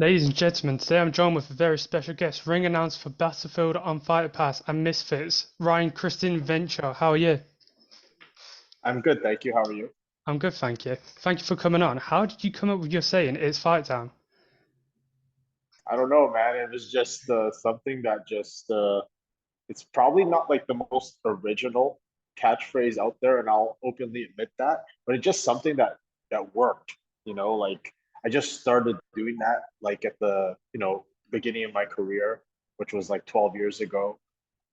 Ladies and gentlemen, today I'm joined with a very special guest, ring announcer for Battlefield on Fighter Pass and Misfits, Christian Ventura. How are you? I'm good, thank you. How are you? I'm good, thank you. Thank you for coming on. How did you come up with your saying, it's fight time? I don't know, man. It was just something that it's probably not like the most original catchphrase out there, and I'll openly admit that, but it's just something that worked, like I just started doing that like at the beginning of my career, which was like 12 years ago.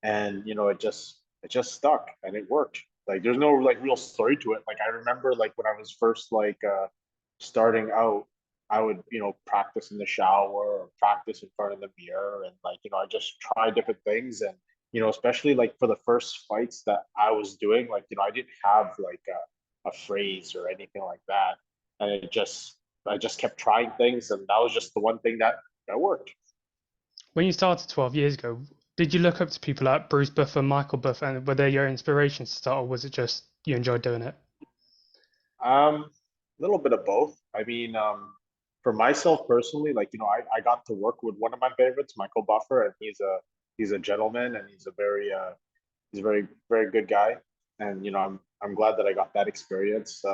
And it just stuck and it worked. Like there's no like real story to it. Like I remember like when I was first starting out, I would practice in the shower or practice in front of the mirror, and I just try different things. And especially like for the first fights that I was doing, like I didn't have like a phrase or anything like that. And I just kept trying things, and that was just the one thing that worked. When you started 12 years ago, did you look up to people like Bruce Buffer, Michael Buffer, and were they your inspirations to start, or was it just you enjoyed doing it? A little bit of both. I mean, for myself personally, I got to work with one of my favorites, Michael Buffer, and he's a gentleman, and he's a very good guy. And I'm glad that I got that experience.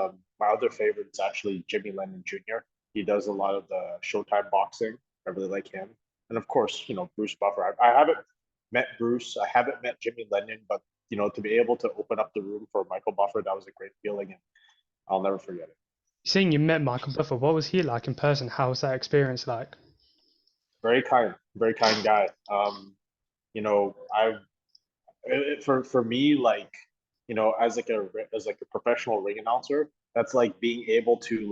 My other favorite is actually Jimmy Lennon Jr. He does a lot of the Showtime boxing. I really like him, and of course, Bruce Buffer. I haven't met Bruce. I haven't met Jimmy Lennon, but to be able to open up the room for Michael Buffer, that was a great feeling, and I'll never forget it. Seeing you met Michael Buffer, what was he like in person? How was that experience like? Very kind guy. I for me, like as like a professional ring announcer, that's like being able to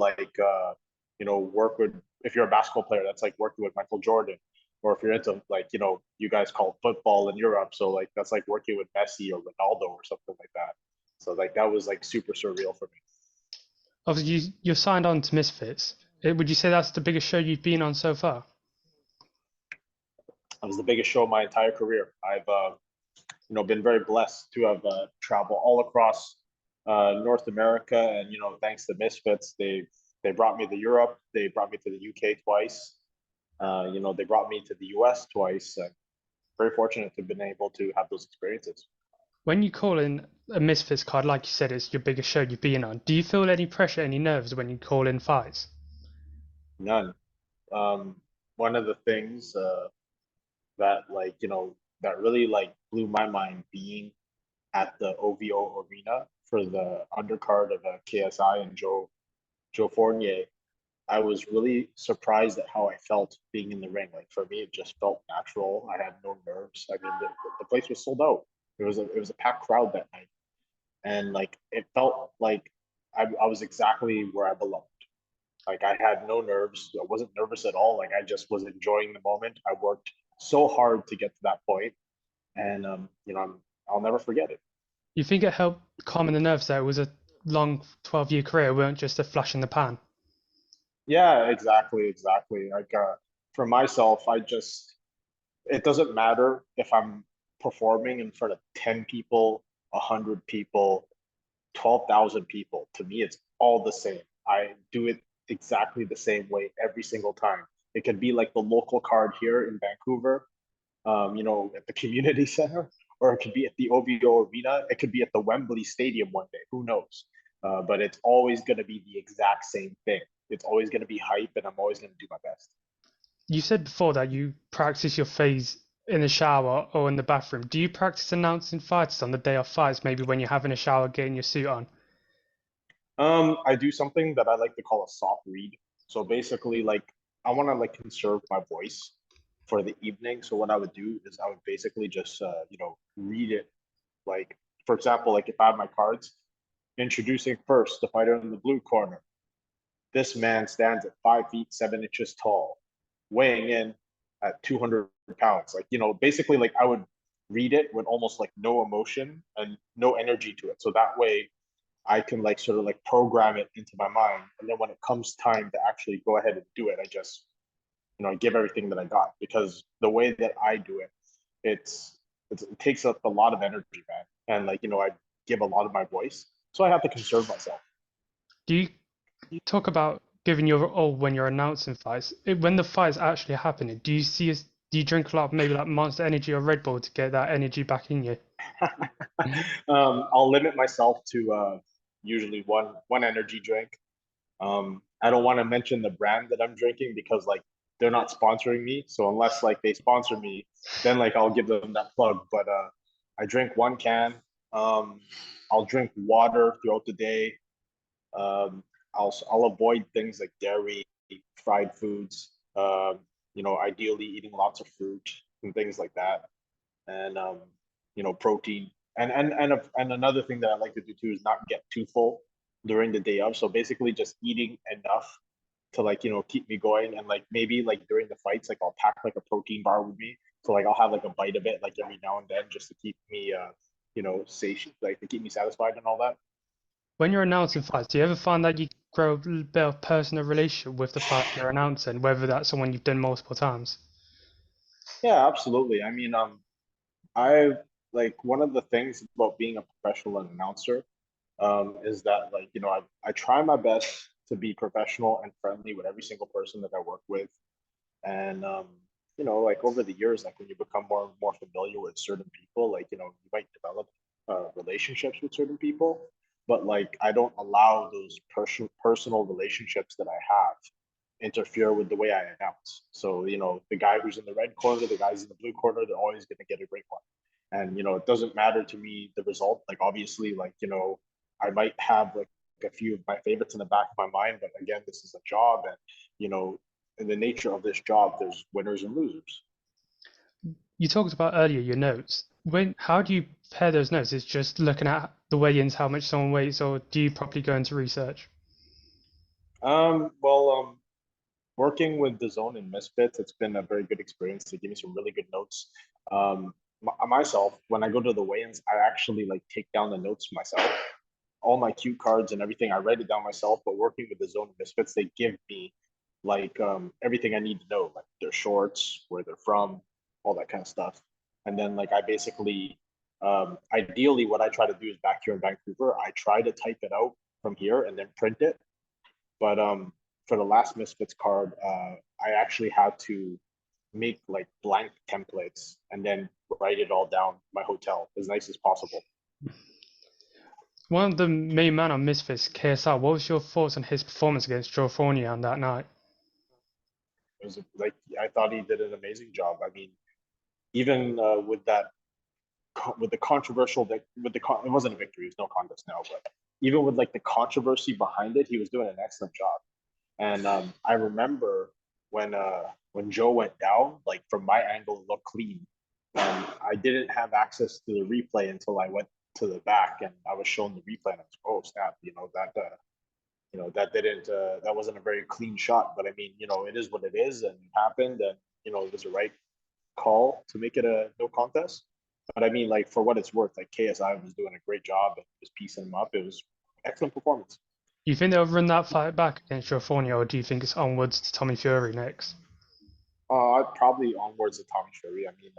work with, if you're a basketball player, that's like working with Michael Jordan, or if you're into like you guys call it football in Europe, so like that's like working with Messi or Ronaldo or something like that. So like that was like super surreal for me. Obviously, you're signed on to Misfits. Would you say that's the biggest show you've been on so far? It was the biggest show of my entire career. I've been very blessed to have traveled all across North America, and thanks to Misfits, they brought me to Europe, they brought me to the UK twice, they brought me to the US twice. Very fortunate to have been able to have those experiences. When you call in a Misfits card, like you said, it's your biggest show you've been on. Do you feel any pressure, any nerves when you call in fights? None. One of the things that that really like blew my mind being at the OVO arena for the undercard of KSI and Joe Fournier. I was really surprised at how I felt being in the ring. Like for me, it just felt natural. I had no nerves. I mean, the place was sold out. It was a packed crowd that night, and like it felt like I was exactly where I belonged. Like I had no nerves. I wasn't nervous at all. Like I just was enjoying the moment. I worked so hard to get to that point, and I'll never forget it. You think it helped calming the nerves that it was a long 12-year career, it weren't just a flash in the pan? Yeah, exactly. Like for myself, it doesn't matter if I'm performing in front of 10 people, 100 people, 12,000 people. To me, it's all the same. I do it exactly the same way every single time. It could be like the local card here in Vancouver, at the community center, or it could be at the OVO Arena. It could be at the Wembley Stadium one day. Who knows? But it's always going to be the exact same thing. It's always going to be hype, and I'm always going to do my best. You said before that you practice your phase in the shower or in the bathroom. Do you practice announcing fights on the day of fights, maybe when you're having a shower, getting your suit on? I do something that I like to call a soft read. So basically, like I want to like conserve my voice for the evening. So what I would do is I would basically just read it. Like for example, like if I have my cards, introducing first the fighter in the blue corner. This man stands at 5 feet 7 inches tall, weighing in at 200 pounds. Like basically, like I would read it with almost like no emotion and no energy to it. So that way I can like sort of like program it into my mind. And then when it comes time to actually go ahead and do it, I just, I give everything that I got, because the way that I do it, it takes up a lot of energy, man. And like, I give a lot of my voice. So I have to conserve myself. Do you talk about giving your all when you're announcing fights, when the fight's actually happening, do you drink a lot of maybe like Monster Energy or Red Bull to get that energy back in you? I'll limit myself to usually one energy drink. I don't want to mention the brand that I'm drinking because like they're not sponsoring me. So unless like they sponsor me, then like I'll give them that plug. But I drink one can. Um, I'll drink water throughout the day. I'll avoid things like dairy, fried foods. Ideally eating lots of fruit and things like that, and protein. And another thing that I like to do too is not get too full during the day of. So basically, just eating enough to like keep me going, and like maybe like during the fights, like I'll pack like a protein bar with me. So like I'll have like a bite of it like every now and then just to keep me satiate, like to keep me satisfied and all that. When you're announcing fights, do you ever find that you grow a little bit of personal relationship with the fight you're announcing, whether that's someone you've done multiple times? Yeah, absolutely. I mean, I like one of the things about being a professional announcer is that like I try my best to be professional and friendly with every single person that I work with, and like over the years, like when you become more and more familiar with certain people, like you might develop relationships with certain people, but like I don't allow those personal relationships that I have interfere with the way I announce. So, the guy who's in the red corner, the guys in the blue corner, they're always going to get a great one. And, it doesn't matter to me the result. Like, obviously, like, I might have like a few of my favorites in the back of my mind, but again, this is a job. And, you know, in the nature of this job, there's winners and losers. You talked about earlier your notes. How do you prepare those notes? Is just looking at the weigh-ins, how much someone weighs, or do you properly go into research? Well, working with the Zone and Misfits, it's been a very good experience. They give me some really good notes. Myself, when I go to the weigh-ins, I actually like take down the notes myself, all my cue cards and everything. I write it down myself. But working with the Zone and Misfits, they give me like everything I need to know, like their shorts, where they're from, all that kind of stuff. And then like I basically, ideally, what I try to do is back here in Vancouver, I try to type it out from here and then print it, but for the last Misfits card, I actually had to make like blank templates and then write it all down my hotel as nice as possible. One of the main man on Misfits, KSR, what was your thoughts on his performance against Joe Fournier on that night? It was like I thought he did an amazing job. I mean, even with that, with the controversial, it wasn't a victory. It was no contest now, but even with like the controversy behind it, he was doing an excellent job. And I remember when Joe went down, like from my angle, it looked clean. I didn't have access to the replay until I went to the back and I was shown the replay and I was like, oh snap, that didn't that wasn't a very clean shot. But I mean, it is what it is and it happened, and it was the right call to make it a no contest. But I mean, like for what it's worth, like KSI was doing a great job and just piecing him up. It was excellent performance. Do you think they'll run that fight back against Joe Fournier, or do you think it's onwards to Tommy Fury next? Probably onwards to Tommy Fury. I mean,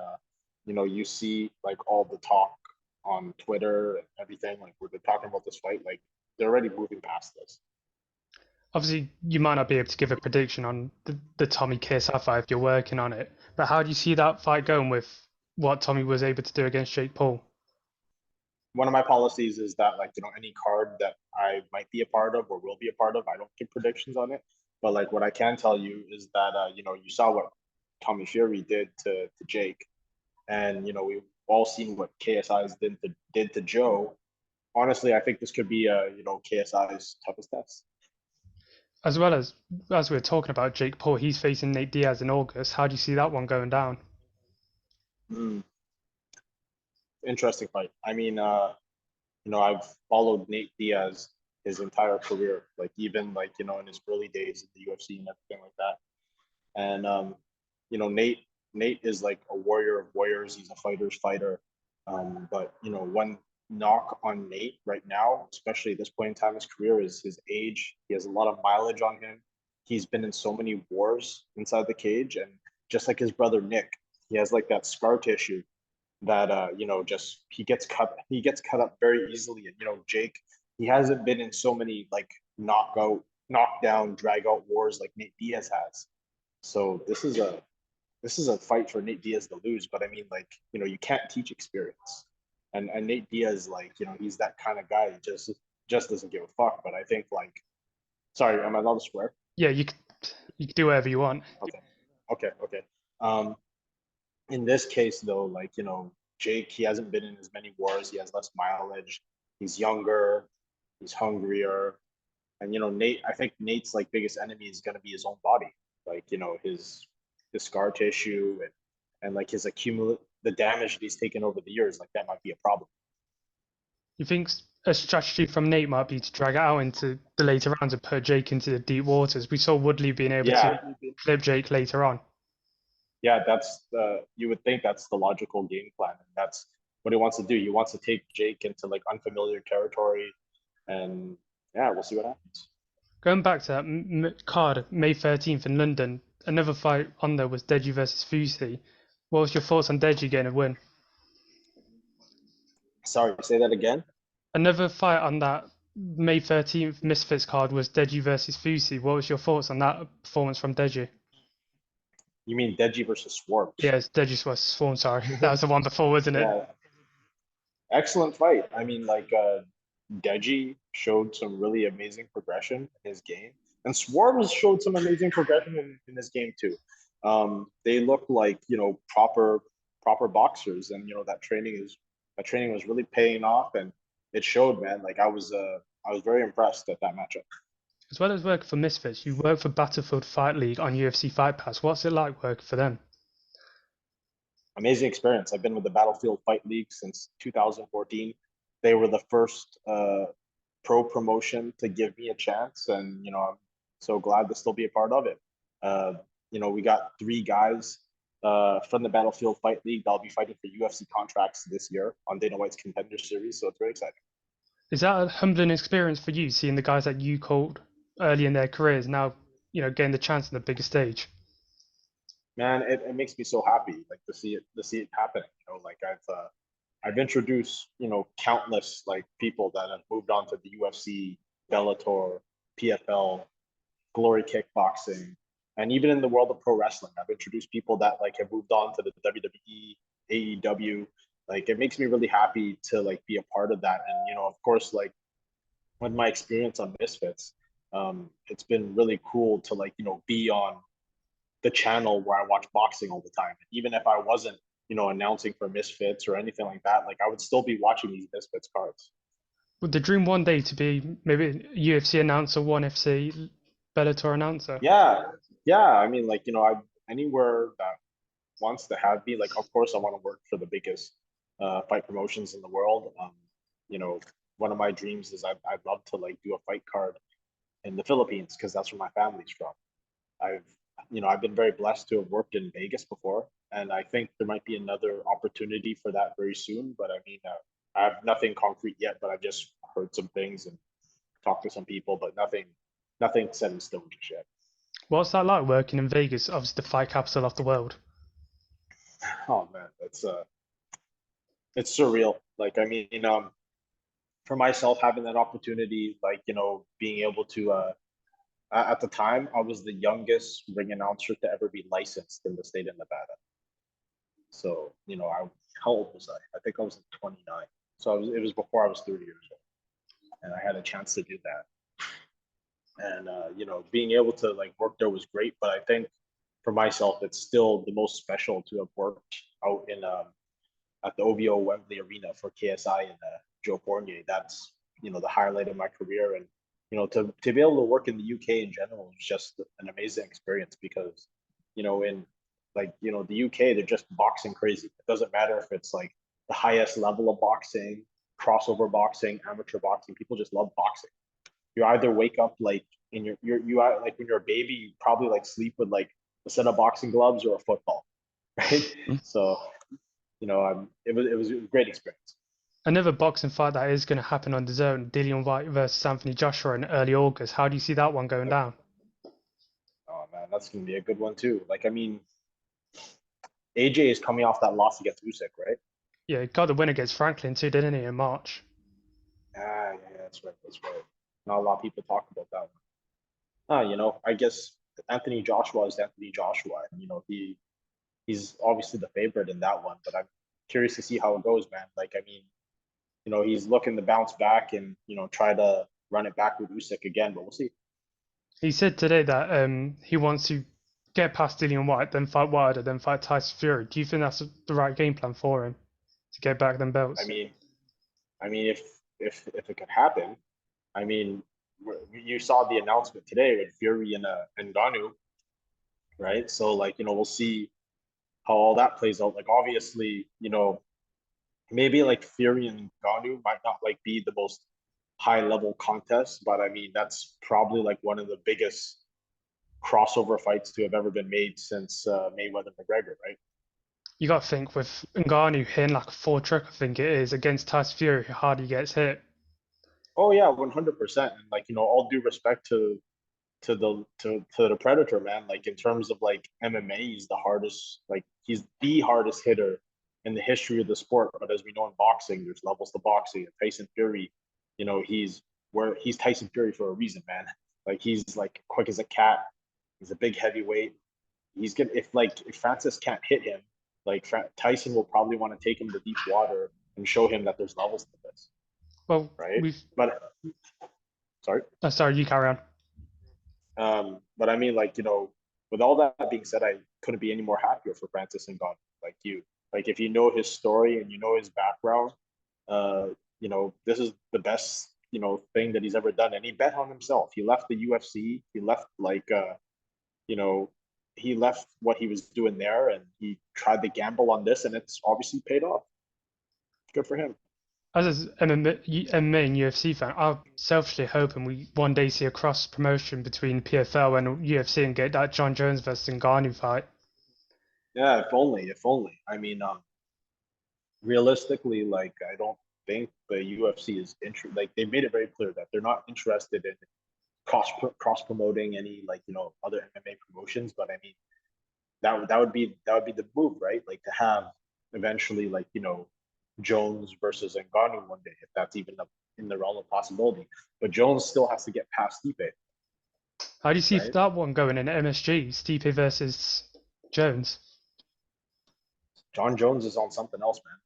you see like all the talk on Twitter and everything, like where they're talking about this fight, like they're already moving past this. Obviously, you might not be able to give a prediction on the Tommy KSI fight if you're working on it, but how do you see that fight going with what Tommy was able to do against Jake Paul? One of my policies is that like any card that I might be a part of or will be a part of, I don't give predictions on it. But like what I can tell you is that you saw what Tommy Fury did to Jake, and we've all seen what KSI's did to Joe. Honestly, I think this could be KSI's toughest test. As well as we are talking about Jake Paul, he's facing Nate Diaz in August. How do you see that one going down? Mm, interesting fight. I mean, I've followed Nate Diaz his entire career, like even like in his early days in the UFC and everything like that. And Nate is like a warrior of warriors. He's a fighter's fighter. But one knock on Nate right now, especially at this point in time in his career, is his age. He has a lot of mileage on him. He's been in so many wars inside the cage, and just like his brother Nick, he has like that scar tissue that just he gets cut up very easily. And Jake, he hasn't been in so many like knockout knockdown, drag out wars like Nate Diaz has. So this is a fight for Nate Diaz to lose. But I mean, like, you can't teach experience. And Nate Diaz, like, he's that kind of guy. He just doesn't give a fuck. But I think, like, sorry, am I allowed to swear? Yeah, you can do whatever you want. Okay, okay. Um, in this case, though, like, Jake, he hasn't been in as many wars. He has less mileage. He's younger. He's hungrier. And Nate, I think Nate's like biggest enemy is going to be his own body, like his scar tissue and like his accumulate the damage that he's taken over the years. Like that might be a problem. You think a strategy from Nate might be to drag it out into the later rounds and put Jake into the deep waters? We saw Woodley being able to Yeah, clip Jake later on. yeah, that's you would think that's the logical game plan, and that's what he wants to do. He wants to take Jake into like unfamiliar territory, and yeah, we'll see what happens. Going back to that card, May 13th in London, another fight on there was Deji versus Fusi. What was your thoughts on Deji getting a win? Sorry, say that again. Another fight on that May 13th Misfits card was Deji versus Fusi. What was your thoughts on that performance from Deji? You mean Deji versus Swarms? Yes, Deji versus Swarm, sorry. That was the one before, wasn't it? Yeah, excellent fight. I mean, like Deji showed some really amazing progression in his game, and Swarms showed some amazing progression in his game too. They look like proper boxers, and that training was really paying off, and it showed, man. Like I was very impressed at that matchup. As well as working for Misfits, you work for Battlefield Fight League on UFC Fight Pass. What's it like working for them? Amazing experience. I've been with the Battlefield Fight League since 2014. They were the first pro promotion to give me a chance, and I'm so glad to still be a part of it. Uh, we got three guys from the Battlefield Fight League that'll be fighting for UFC contracts this year on Dana White's Contender Series, so it's very exciting. Is that a humbling experience for you, seeing the guys that you called early in their careers now, getting the chance on the bigger stage? Man, it makes me so happy, like to see it happening. Like I've introduced countless like people that have moved on to the UFC, Bellator, PFL, Glory Kickboxing, and even in the world of pro wrestling, I've introduced people that like have moved on to the WWE, AEW. Like it makes me really happy to like be a part of that, and of course, like with my experience on Misfits, it's been really cool to like be on the channel where I watch boxing all the time. Even if I wasn't, announcing for Misfits or anything like that, like I would still be watching these Misfits cards. Would the dream one day to be maybe UFC announcer, ONE FC, Bellator announcer? Yeah, yeah. I mean, like I anywhere that wants to have me, like of course I want to work for the biggest fight promotions in the world. You know, one of my dreams is I'd love to like do a fight card in the Philippines because that's where my family's from. I've I've been very blessed to have worked in Vegas before, and I think there might be another opportunity for that very soon. But I mean, I have nothing concrete yet, but I've just heard some things and talked to some people, but nothing set in stone just yet. What's that like working in Vegas, obviously the fight capital of the world? Oh man, it's surreal. Like I mean, for myself having that opportunity, like being able to at the time I was the youngest ring announcer to ever be licensed in the state of Nevada. So, I how old was I? I think I was 29. So it was before I was 30 years old. And I had a chance to do that. And being able to like work there was great, but I think for myself it's still the most special to have worked out in at the OVO Wembley Arena for KSI and Joe Fournier. That's the highlight of my career, and to be able to work in the UK in general was just an amazing experience because in like the UK they're just boxing crazy. It doesn't matter if it's like the highest level of boxing, crossover boxing, amateur boxing. People just love boxing. You either wake up like in like when you're a baby, you probably like sleep with like a set of boxing gloves or a football, right? So it was a great experience. Another boxing fight that is going to happen on the zone, Dillian White versus Anthony Joshua in early August. How do you see that one going down? Oh man, that's gonna be a good one too. Like I mean, AJ is coming off that loss against Usyk, right? Yeah, he got the win against Franklin too, didn't he, in March? Yeah, that's right. That's right. Not a lot of people talk about that one. I guess Anthony Joshua is Anthony Joshua, and he's obviously the favorite in that one. But I'm curious to see how it goes, man. Like, I mean, he's looking to bounce back and try to run it back with Usyk again, but we'll see. He said today that he wants to get past Dillian White, then fight Wilder, then fight Tyson Fury. Do you think that's the right game plan for him to get back them I belts? mean, I mean, if it could happen, I mean, you saw the announcement today with Fury and Ngannou, right? So like, we'll see how all that plays out. Like, obviously, maybe like Fury and Ngannou might not like be the most high level contest, but I mean, that's probably like one of the biggest crossover fights to have ever been made since Mayweather McGregor, right? You got to think with Ngannou hitting like a four trick, I think it is, against Tyson Fury, how hard he gets hit. Oh yeah, 100%. And like, all due respect to the Predator, man. Like in terms of like MMA, he's the hardest hitter in the history of the sport. But as we know in boxing, there's levels to boxing. And Tyson Fury, he's Tyson Fury for a reason, man. Like he's like quick as a cat. He's a big heavyweight. He's gonna if Francis can't hit him, like Tyson will probably want to take him to deep water and show him that there's levels to this, Well, right? we've. But sorry. Sorry, you carry on. But I mean, like, with all that being said, I couldn't be any more happier for Francis Ngannou. Like if you know his story and you know his background, this is the best, thing that he's ever done. And he bet on himself. He left the UFC. He left you know, he left what he was doing there and he tried to gamble on this and it's obviously paid off. Good for him. As an MMA and UFC fan, I'm selfishly hoping we one day see a cross promotion between PFL and UFC and get that John Jones versus Ngannou fight. Yeah, if only. I mean, realistically, like I don't think the UFC is interested. Like they made it very clear that they're not interested in cross promoting any like other MMA promotions. But I mean that would be the move, right? Like to have eventually like Jones versus Ngannou one day, if that's even in the realm of possibility. But Jones still has to get past Stipe, How do you see right? that one going in MSG? Stipe versus Jones. John Jones is on something else, man.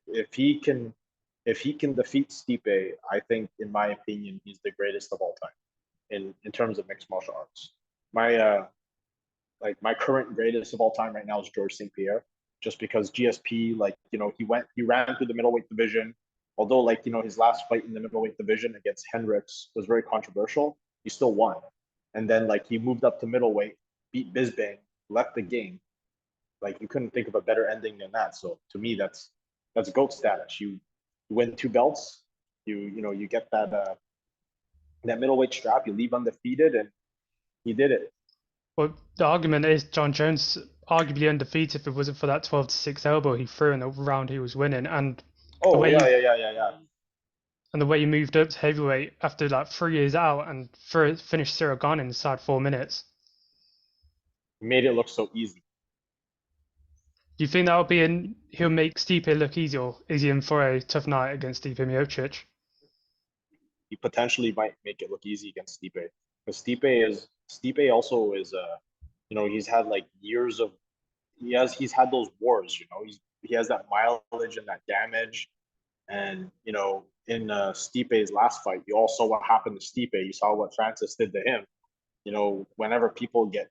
If he can defeat Stipe, I think, in my opinion, he's the greatest of all time in terms of mixed martial arts. My my current greatest of all time right now is George St. Pierre, just because GSP, like he ran through the middleweight division. Although like his last fight in the middleweight division against Hendricks was very controversial, he still won. And then like he moved up to middleweight, beat Bisbang, left the game. Like you couldn't think of a better ending than that. So to me, that's GOAT status. You win two belts, you get that middleweight strap, you leave undefeated, and he did it. Well, the argument is John Jones arguably undefeated if it wasn't for that 12-6 elbow he threw in the round he was winning, the Oh way yeah, he yeah, yeah, yeah, yeah. and the way he moved up to heavyweight after like 3 years out and finished Cyril Gane inside 4 minutes. He made it look so easy. Do you think that'll be in? He'll make Stipe look easy, or is he in for a tough night against Stipe Miocic? He potentially might make it look easy against Stipe because Stipe also is he's had like years of he's had those wars. He has that mileage and that damage. And in Stipe's last fight, you all saw what happened to Stipe. You saw what Francis did to him. Whenever people get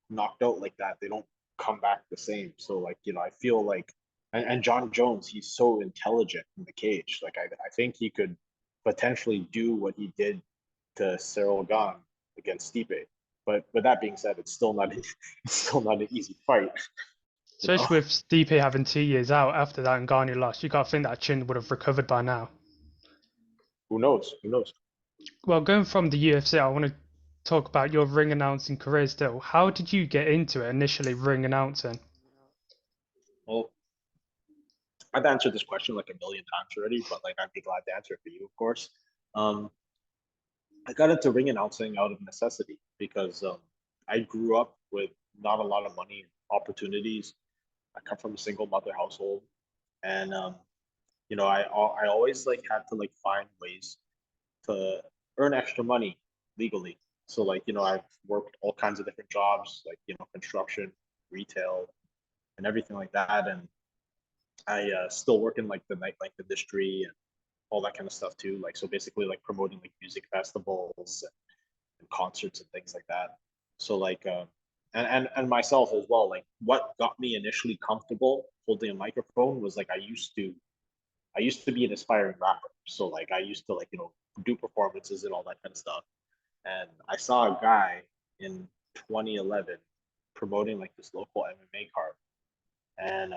knocked out like that, they don't come back the same. So like I feel like, and John Jones, he's so intelligent in the cage. Like I think he could potentially do what he did to Cyril Gane against Stipe. But with that being said, it's still not it's still not an easy fight. You know, Especially with Stipe having 2 years out after that and Gane lost, you got to think that chin would have recovered by now. who knows? Who knows? Well, going from the UFC, I want to talk about your ring announcing career still. How did you get into it initially, ring announcing? Well, I've answered this question like a million times already, but like I'd be glad to answer it for you, of course. Um, I got into ring announcing out of necessity because I grew up with not a lot of money and opportunities. I come from a single mother household, and I always like had to like find ways to earn extra money legally. So like, I've worked all kinds of different jobs, like, construction, retail, and everything like that. And I still work in like the nightlife industry and all that kind of stuff too. Like, so basically like promoting like music festivals and concerts and things like that. So like, and myself as well, like what got me initially comfortable holding a microphone was like, I used to be an aspiring rapper. So like I used to like, do performances and all that kind of stuff. And I saw a guy in 2011 promoting like this local MMA card. And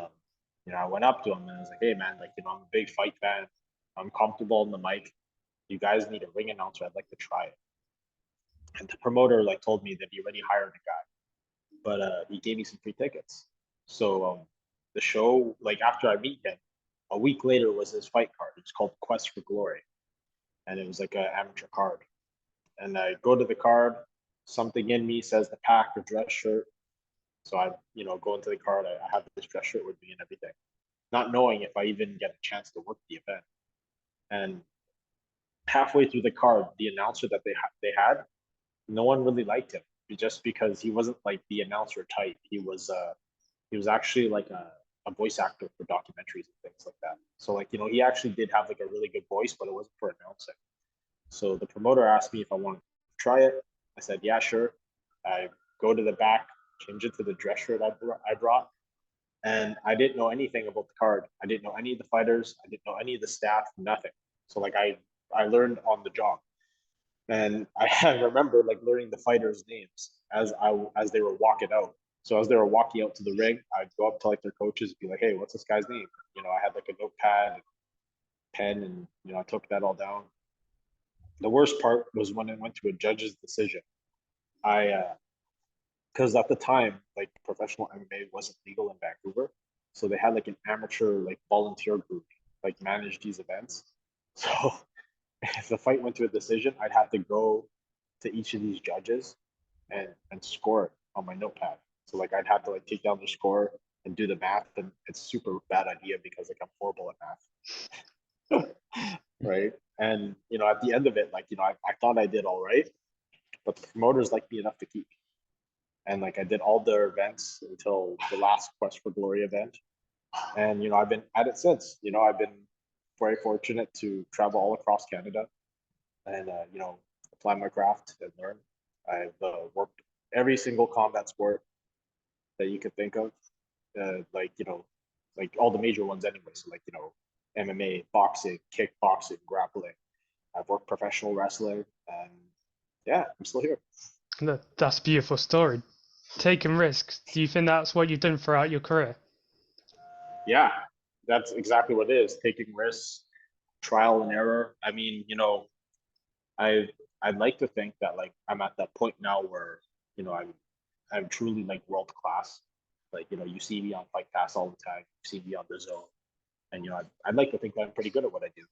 I went up to him and I was like, "Hey man, like, I'm a big fight fan. I'm comfortable on the mic. You guys need a ring announcer. I'd like to try it." And the promoter like told me that he already hired a guy, but he gave me some free tickets. So the show, like after I meet him, a week later was his fight card. It's called Quest for Glory, and it was like an amateur card. And I go to the card. Something in me says the pack or dress shirt. So I, go into the card. I have this dress shirt with me and everything, not knowing if I even get a chance to work the event. And halfway through the card, the announcer that they had, no one really liked him just because he wasn't like the announcer type. He was actually like a voice actor for documentaries and things like that. So like, he actually did have like a really good voice, but it wasn't for announcing. So the promoter asked me if I wanted to try it. I said, yeah, sure. I go to the back, change it to the dress shirt I brought, and I didn't know anything about the card. I didn't know any of the fighters. I didn't know any of the staff. Nothing. So like I learned on the job, and I remember like learning the fighters' names as they were walking out. So as they were walking out to the ring, I'd go up to like their coaches and be like, "Hey, what's this guy's name?" I had like a notepad, and pen, and I took that all down. The worst part was when I went to a judge's decision. I because at the time, like professional MMA wasn't legal in Vancouver, so they had like an amateur like volunteer group like manage these events. So if the fight went to a decision, I'd have to go to each of these judges and score it on my notepad. So like I'd have to like take down the score and do the math, and it's super bad idea because like I'm horrible at math, right? And at the end of it, like I thought I did all right, but the promoters liked me enough to keep me. And like I did all their events until the last Quest for Glory event, and I've been at it since. I've been very fortunate to travel all across Canada and apply my craft and learn. I've worked every single combat sport that you could think of, like like all the major ones anyway. So like MMA, boxing, kickboxing, grappling. I've worked professional wrestling, and yeah, I'm still here. That's a beautiful story. Taking risks. Do you think that's what you've done throughout your career? Yeah, that's exactly what it is. Taking risks, trial and error. I mean, I I'd like to think that like I'm at that point now where I'm truly like world class. Like you see me on Fight Pass all the time. You see me on the Zone, and I'd like to think that I'm pretty good at what I do.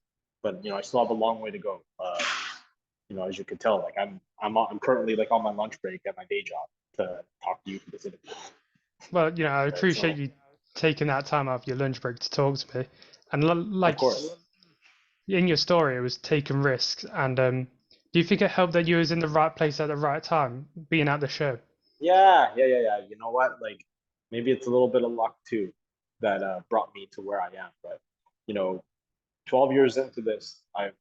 But I still have a long way to go. As you can tell, like I'm currently like on my lunch break at my day job to talk to you for this interview. Well, I Right. appreciate So you taking that time out of your lunch break to talk to me. And of like course. in your story, it was taking risks. And do you think it helped that you was in the right place at the right time, being at the show? Yeah. You know what? Like maybe it's a little bit of luck too that brought me to where I am. But you know, 12 years into this, I've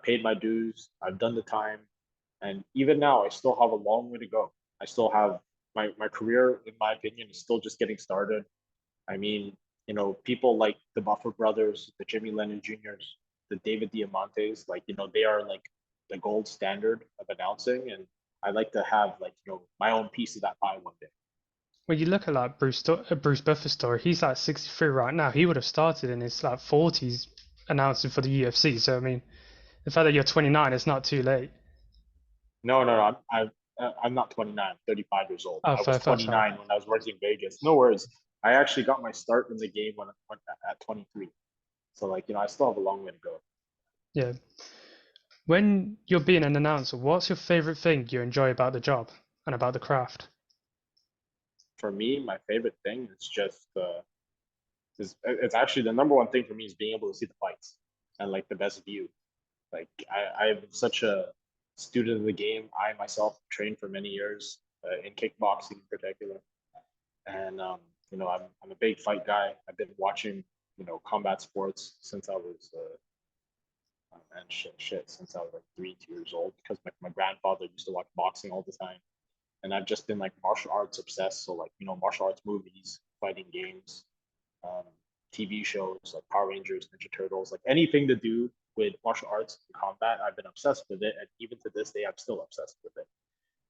paid my dues. I've done the time, and even now, I still have a long way to go. I still have my career, in my opinion, is still just getting started. I mean, people like the Buffer brothers, the Jimmy Lennon Juniors, the David Diamantes, like, they are like the gold standard of announcing. And I like to have like, my own piece of that pie one day. When you look at like Bruce Buffer's story, he's like 63 right now. He would have started in his like 40s announcing for the UFC. So I mean, the fact that you're 29, it's not too late. No. I'm not 29. I'm 35 years old. Oh, I was fair, sorry. 29 when I was working in Vegas. No worries. I actually got my start in the game when I went at 23. So like, I still have a long way to go. Yeah. When you're being an announcer, what's your favorite thing you enjoy about the job and about the craft? For me, my favorite thing is just it's actually the number one thing for me is being able to see the fights and like the best view. Like I have student of the game. I myself trained for many years in kickboxing in particular, and I'm a big fight guy. I've been watching combat sports since I was and shit since I was like 2 years old because my grandfather used to watch boxing all the time, and I've just been like martial arts obsessed. So like martial arts movies, fighting games, um, TV shows like Power Rangers, Ninja Turtles, like anything to do with martial arts and combat, I've been obsessed with it, and even to this day, I'm still obsessed with it.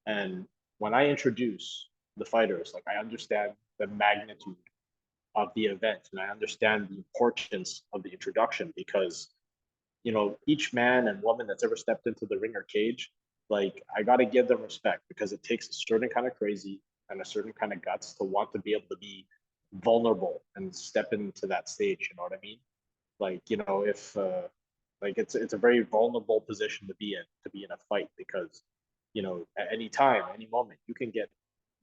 And when I introduce the fighters, like I understand the magnitude of the event, and I understand the importance of the introduction because each man and woman that's ever stepped into the ring or cage, like I got to give them respect because it takes a certain kind of crazy and a certain kind of guts to want to be able to be vulnerable and step into that stage. You know what I mean? Like, if like it's a very vulnerable position to be in a fight because, at any time, any moment, you can get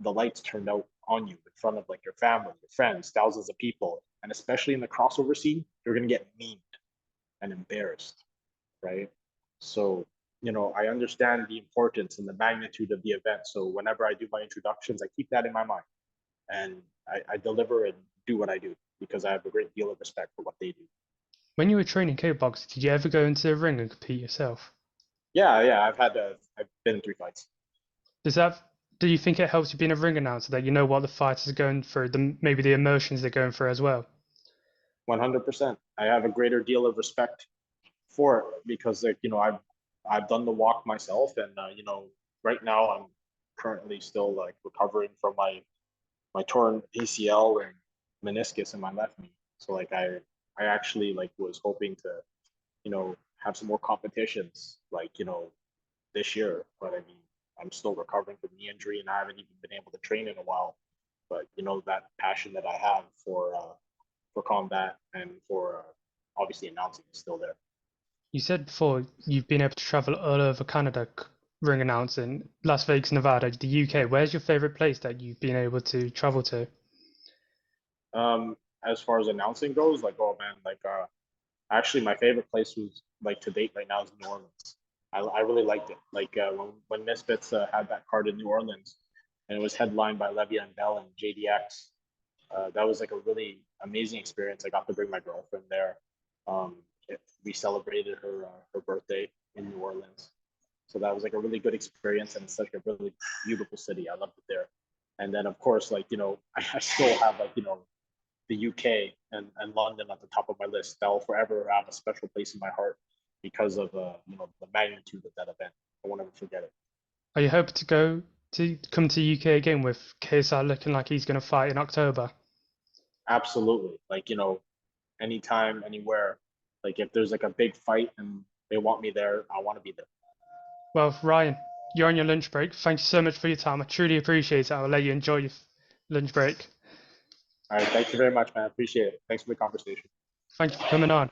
the lights turned out on you in front of like your family, your friends, thousands of people, and especially in the crossover scene, you're gonna get memed and embarrassed, right? So, I understand the importance and the magnitude of the event. So whenever I do my introductions, I keep that in my mind and I deliver and do what I do because I have a great deal of respect for what they do. When you were training kickboxing, did you ever go into the ring and compete yourself? Yeah, yeah, I've been in 3 fights. Does that do you think it helps you being a ring announcer that you know what the fighters are going through, maybe the emotions they're going through as well? 100%. I have a greater deal of respect for it because like I've done the walk myself, and right now I'm currently still like recovering from my torn ACL and meniscus in my left knee. So like I actually like was hoping to have some more competitions like this year, but I mean I'm still recovering from the injury and I haven't even been able to train in a while. But that passion that I have for combat and for obviously announcing is still there. You said before you've been able to travel all over Canada ring announcing, Las Vegas, Nevada, the UK. Where's your favorite place that you've been able to travel to? Um, as far as announcing goes, like oh man, like actually my favorite place was like to date right now is New Orleans. I really liked it. Like when Misfits had that card in New Orleans, and it was headlined by Le'Veon and Bell and JDX. That was like a really amazing experience. I got to bring my girlfriend there. Um, we celebrated her birthday in New Orleans, so that was like a really good experience, and it's such a really beautiful city. I loved it there. And then of course, like I still have like the UK and London at the top of my list. That will forever have a special place in my heart because of the magnitude of that event. I won't ever forget it. Are you hoping to go to come to UK again with KSI looking like he's going to fight in October? Absolutely, like anytime, anywhere. Like if there's like a big fight and they want me there, I want to be there. Well, Ryan, you're on your lunch break. Thank you so much for your time. I truly appreciate it. I'll let you enjoy your lunch break. All right, thank you very much, man. I appreciate it. Thanks for the conversation. Thank you for coming on.